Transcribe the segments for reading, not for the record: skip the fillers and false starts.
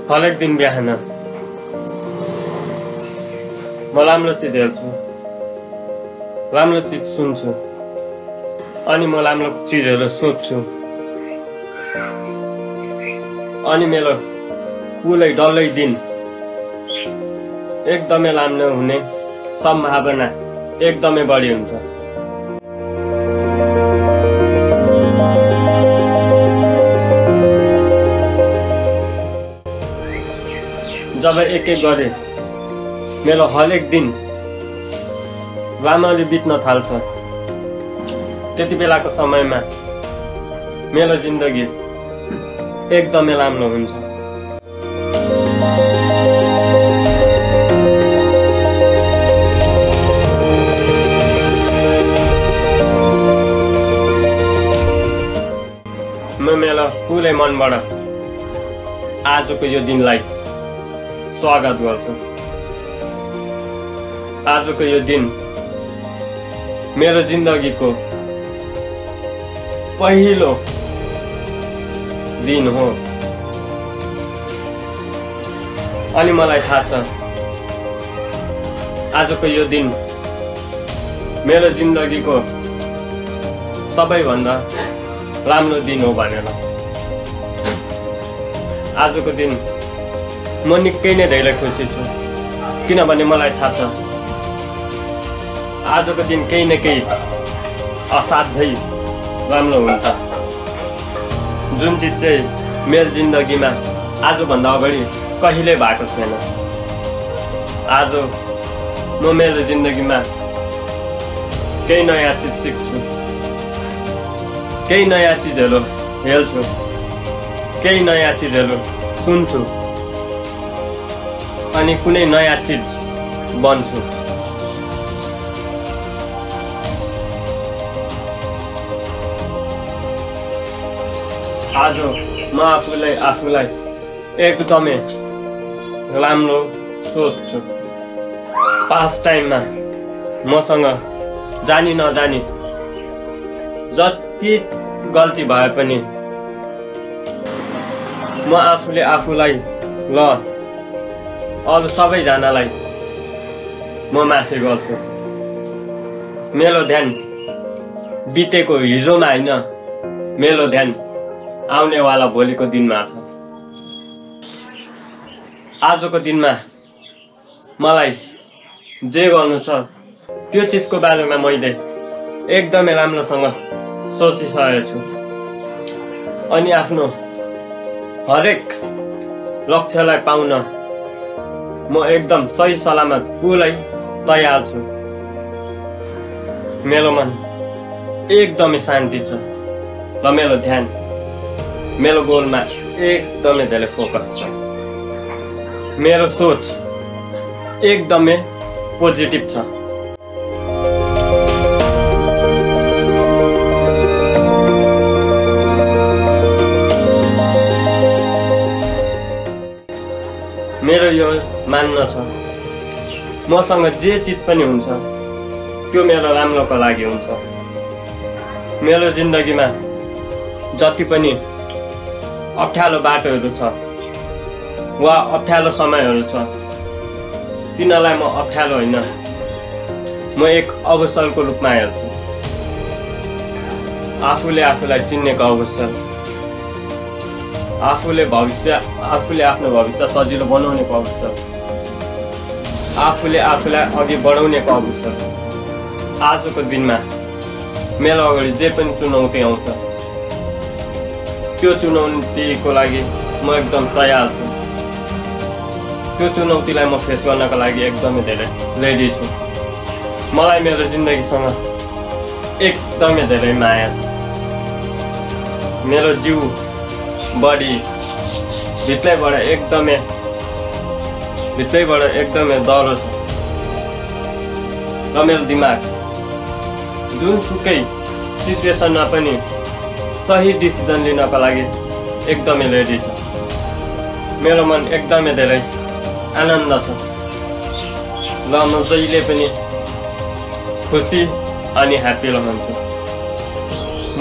हरेक दिन बिहान म राम्रो चिज हेर्छु, राम्रो चिज सुन्छु, अनि म राम्रो चिजहरू सोच्छु, अनि मेरो पुरै डल्लै दिन एकदमै राम्रो हुने सम्भावना एकदमै बढी हुन्छ। जब एक एक गरी मेरो हरेक दिन राम्ररी बित्न थाल्छ, त्यति बेलाको समयमा मेरो जिन्दगी एकदमै राम्रो हुन्छ। म मेरो पुरै मनबाट आजको यो दिनलाई स्वागत गर्छु। आजको यो दिन मेरो जिन्दगीको पहिलो दिन हो, अनि मलाई थाहा छ आजको यो दिन मेरो जिन्दगीको सबैभन्दा राम्रो दिन हो भनेर। आजको दिन म निकै नै धेरै खुसी छु, किनभने मलाई थाहा छ आजको दिन केही न केही असाध्यै राम्रो हुन्छ। जुन चिज चाहिँ मेरो जिन्दगीमा आजभन्दा अगाडि कहिल्यै भएको थिएन, आज म मेरो जिन्दगीमा केही नयाँ चिज सिक्छु, केही नयाँ चिजहरू हेर्छु, केही नयाँ चिजहरू सुन्छु, अनि कुनै नयाँ चिज बन्छु। आज म आफूलाई एकदमै राम्रो सोच्छु। पास्ट टाइममा मसँग जानी नजानी जति गल्ती भए पनि म आफूलाई ल अरू सबैजनालाई म माफी गर्छु। मेरो ध्यान बितेको हिजोमा होइन, मेरो ध्यान आउनेवाला भोलिको दिनमा छ। आजको दिनमा मलाई जे गर्नु छ त्यो चिजको बारेमा मैले एकदमै राम्रोसँग सोचिसकेको छु, अनि आफ्नो हरेक लक्ष्यलाई पाउन म एकदम सही सलामत पुरै तयार छु। मेरो मन एकदमै शान्ति छ र मेरो ध्यान मेरो गोलमा एकदमै धेरै फोकस छ। मेरो सोच एकदमै पोजिटिभ छ। मेरो यो मान्न छ मसँग जे चिज पनि हुन्छ त्यो मेरो राम्रोको लागि हुन्छ। मेरो जिन्दगीमा जति पनि अप्ठ्यारो बाटोहरू छ वा अप्ठ्यारो समयहरू छ, तिनीलाई म अप्ठ्यारो होइन, म एक अवसरको रूपमा हेर्छु। आफूलाई चिन्नेको अवसर, आफूले आफ्नो भविष्य सजिलो बनाउनेको अवसर, आफूलाई अघि बढाउनेको अवसर। आजको दिनमा मेरो अगाडि जे पनि चुनौती आउँछ त्यो चुनौतीको लागि म एकदम तयार छु। त्यो चुनौतीलाई म फेस गर्नको लागि एकदमै धेरै रेडी छु। मलाई मेरो जिन्दगीसँग एकदमै धेरै माया छ। मेरो जिउ बडी भित्रैबाट एकदमै डरो छ र मेरो दिमाग जुनसुकै सिचुएसनमा पनि सही डिसिजन लिनका लागि एकदमै रेडी छ। मेरो मन एकदमै धेरै आनन्द छ र म जहिले पनि खुसी अनि ह्याप्पी रहन्छु।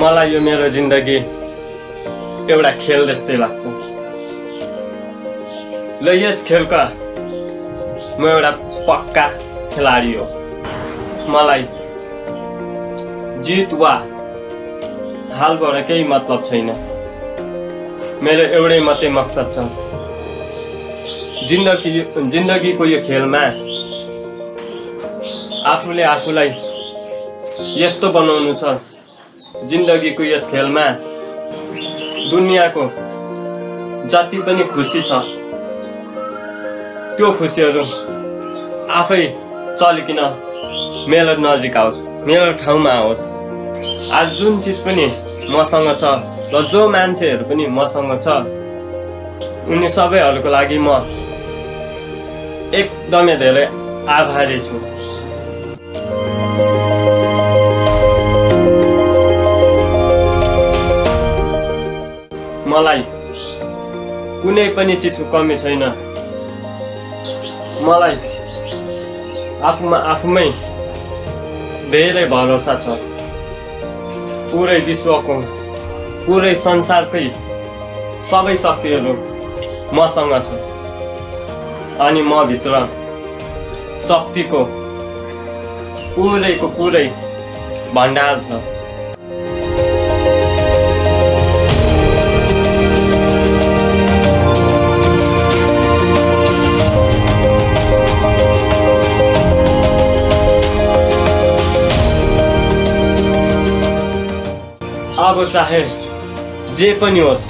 मलाई यो मेरो जिन्दगी एउटा खेल जस्तै लाग्छ। ल यस खेलका म एउटा पक्का खेलाडी हो। मलाई जित वा हालबाट केही मतलब छैन। मेरो एउटै मात्रै मकसद छ, जिन्दगीको यो खेलमा आफूले आफूलाई यस्तो बनाउनु छ, जिन्दगीको यस खेलमा दुनियाँको जति पनि खुसी छ त्यो खुसीहरू आफै चलिकन मेरो नजिक आओस्, मेरो ठाउँमा आओस्। आज जुन चिज पनि मसँग छ र जो मान्छेहरू पनि मसँग छ उनी सबैहरूको लागि म एकदमै धेरै आभारी छु। मलाई कुनै पनि चिजको कमी छैन। मलाई आफूमा आफूमै धेरै भरोसा छ। पुरै विश्वको, पुरै संसारकै सबै शक्तिहरू मसँग छ अनि म भित्र शक्तिको पुरैको पुरै भण्डार छ। अब चाहे जे पनि होस्,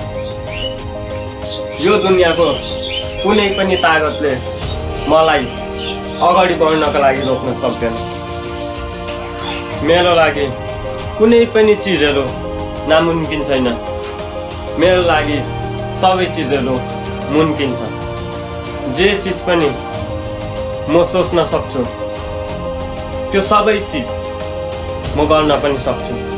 यो दुनियाँको कुनै पनि ताकतले मलाई अगाडि बढ्नको लागि रोक्न सक्दैन। मेरो लागि कुनै पनि चिजहरू नामुमकिन छैन। मेरो लागि सबै चिजहरू मुमकिन छ। जे चिज पनि म सोच्न सक्छु त्यो सबै चिज म गर्न पनि सक्छु।